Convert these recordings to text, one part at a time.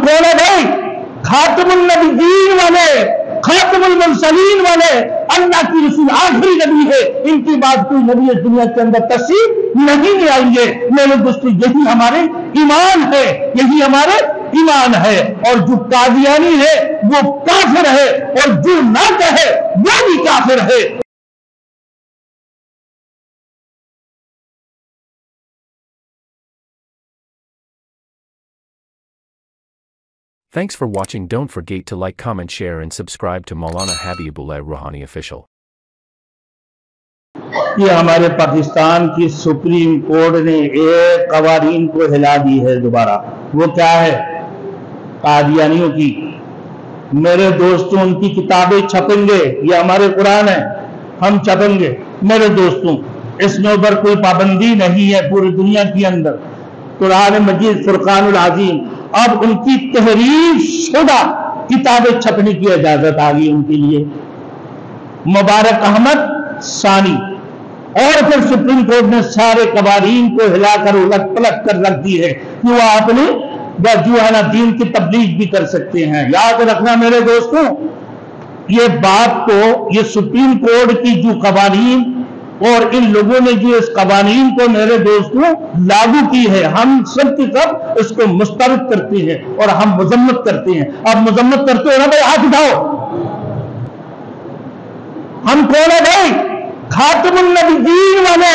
कौन है भाई? खातमुल नबीयीन वाले, खातमुल मुरसलीन वाले, अल्लाह की रसूल आखिरी नबी है। इनकी बात कोई नबी इस दुनिया के अंदर तस्दीक नहीं ले आएंगे। मेरे दोस्तों, यही हमारे ईमान है, यही हमारे ईमान है। और जो कादियानी है वो काफिर है, और जो ना कहे वो भी काफिर है। Thanks for watching. Don't forget to like, comment, share and subscribe to Maulana Habibullah Ruhani Official. ये हमारे पाकिस्तान की सुप्रीम कोर्ट ने एक कवानीन को हिला दी है दोबारा। वो क्या है? कादियानियों की। मेरे दोस्तों, उनकी किताबें छपेंगे, ये हमारे कुरान है, हम छपेंगे। मेरे दोस्तों, इसमें ऊपर कोई पाबंदी नहीं है पूरी दुनिया के अंदर। कुरान मजीद फुरकानुल अजीम, अब उनकी तहरीर शुदा किताबें छपने की इजाजत आ गई उनके लिए। मुबारक अहमद सानी। और फिर सुप्रीम कोर्ट ने सारे कवानीन को हिलाकर उलट पलट कर रख दी है कि वो अपने जो है ना दीन की तबलीग भी कर सकते हैं। याद रखना मेरे दोस्तों, ये बात को, ये सुप्रीम कोर्ट की जो कवानीन और इन लोगों ने जो इस कवानीन को मेरे दोस्तों लागू की है, हम सब की सब इसको मुस्तरद करते हैं और हम मजम्मत करते हैं। अब मजम्मत करते हो ना भाई, हाथ उठाओ। हम कौन है भाई? खातमुल नबीयीन वाले,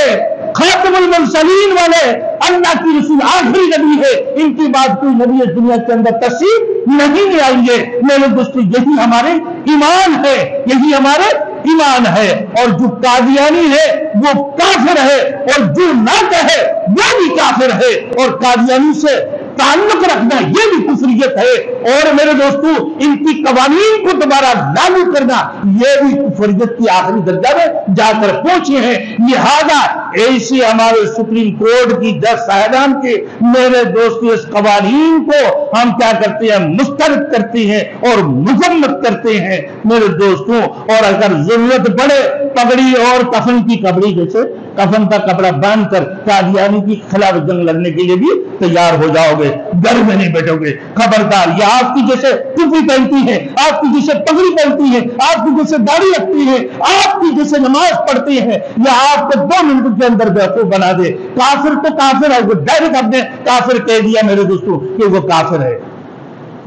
खातमुल मुरसलीन वाले, अल्लाह की रसूल आखिरी नबी है। इनकी बात कोई नबी इस दुनिया के अंदर तस्दीक नहीं ले आएंगे। मेरे दोस्तों, यही हमारे ईमान है, यही हमारे ईमान है। और जो कादियानी है वो काफिर है, और जो ना कहे वो भी काफिर है। और कादियानी से ताल्लुक रखना ये भी कुफरियत है। और मेरे दोस्तों, इनकी कवानीन को दोबारा लागू करना ये भी कुफरियत की आखिरी दर्जा में जाकर पहुंचे हैं। लिहाजा ऐसे हमारे सुप्रीम कोर्ट की जज साहिबान के मेरे दोस्तों इस कवानीन को हम क्या करते हैं? मुस्तरद करते हैं और मजम्मत करते हैं मेरे दोस्तों। और अगर जरूरत पड़े पगड़ी और कफन की कपड़ी, जैसे कफन का कपड़ा बांध कर कादियानी की खिलाफ जंग लड़ने के लिए भी तैयार हो जाओगे, घर में नहीं बैठोगे। खबरदार, ये आपकी जैसे टोपी पहनती है, आपकी जैसे पगड़ी पहनती है, आपकी जैसे दाढ़ी रखती है, आपकी जैसे नमाज पढ़ती है, या आपको 2 मिनट के अंदर बेवकूफ बना दे। काफिर तो काफिर है, वो डायरेक्ट आपने काफिर कह दिया मेरे दोस्तों कि वो काफिर है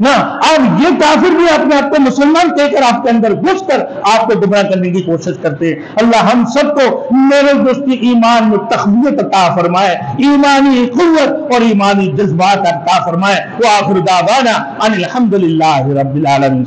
ना। अब ये काफिर भी अपने आप को मुसलमान कहकर आपके अंदर घुसकर आपको गुमराह करने की कोशिश करते हैं। अल्लाह हम सबको मेरे दोस्ती ईमान में तक़वियत अता फरमाए, ईमानी क़ुव्वत और ईमानी जज्बात अता फरमाए। व आखिर दावाना अनिल हम्दुलिल्लाहि रब्बिल आलमीन।